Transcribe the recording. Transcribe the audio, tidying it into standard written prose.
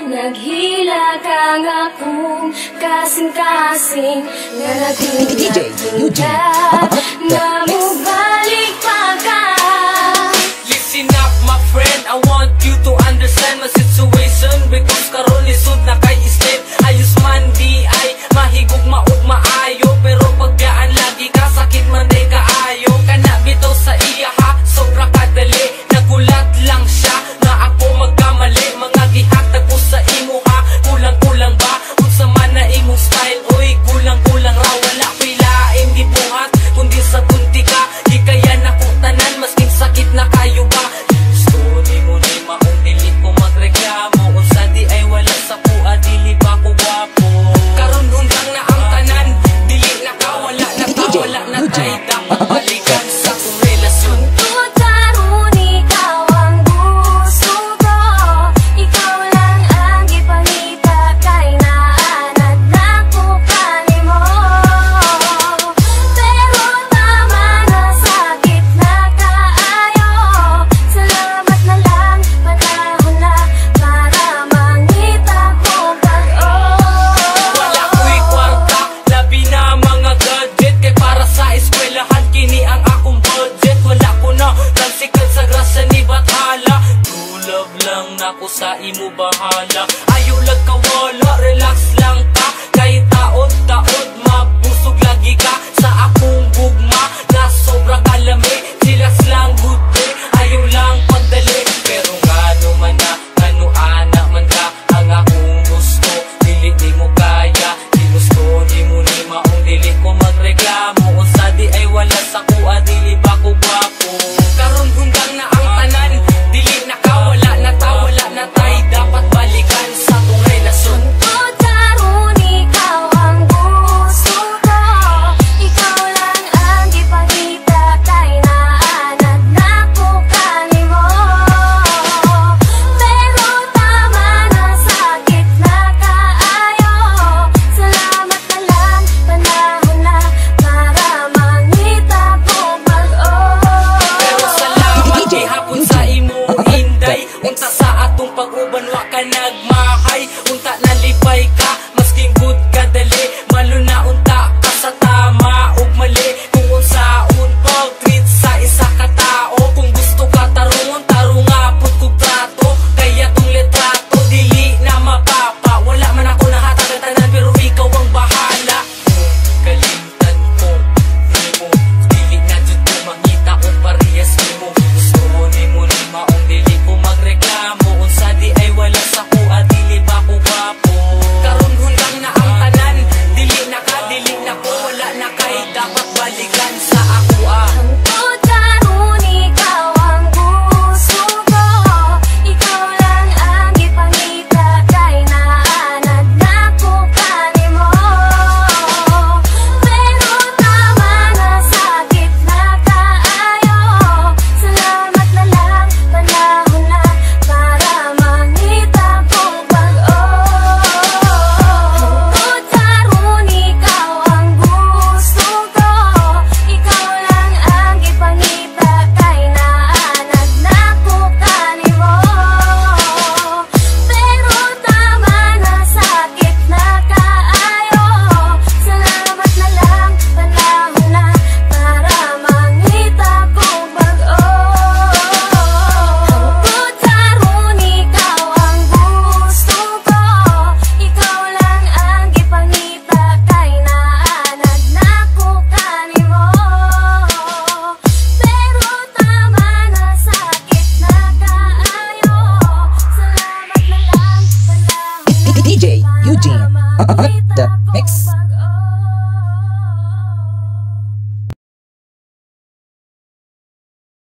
Naghila kang akong kasing-kasing nga nagtulad na mubalik pa ka. Listen up my friend, I want you to understand my situation, because karon lisod na kay step. Ayos man di ay mahigog maud maayo, pero pagbiyaan lagi ka sakit man day kaayo. Kana bitaw sa iya ha, sobra kadali. Nagulat lang siya nga ako magkamali. Mga gihatag ko sa imo ha, kulang-kulang ba? Unsa man na imong style, oy kulang-kulang ra. Wala pilaing gibuhat kundi sa kunti ka. Di kaya nako tanan masking sakit na kayo ba? Gusto di mo ni maong dili ko magreklamo. Unsa di ay wala sa pua, dili pa ko gwapo. Karon undang na ang tanan, dili na ka, wala na ka, wala na tayo. Dapat balikan sa kong relasyon. Ako sa imo bahala, ayaw lang kawala, relax lang ka. Kay taod-taod mabusog lagi ka sa akong bugma na sobra kalami. Chillax lang good day, ayaw lang pagdali. Pero ngano man na, ano anak man ka, ang akong gusto dili di mo kaya. Di gusto di mo ni maong dili ko magreklamo. Unsa di ay wala sa kuha, dili ba ko gwapo. Karon gundang na ang tanan, dili na ka, wala na ta, wala na tay. Dapat balikan sa tong relasyon. Unta sa atong pag-uban wa ka nagmahay, unta nalipay ka masking good ka dali. Malo na unta ka sa tama ug mali, kung unsaon pag-treat sa isa ka tao. Kung gusto ka tarungon, tarunga pud kog trato. Kaya tong litrato dili na mapapa. Wala man ako nahatag tanan, pero ikaw ang bahala. Kalimtan ko nimo, dili na jud ko makita kung parehas nimo. Gusto nimo ni maong dili ko magreklamo. Unsa di ay wala sa kuha, dili ba ko gwapo. Karon hundang na ang tanan, dili na ka, dili na ko, wala na kay. Dapat balikan sa ako ah. DJ Eugene.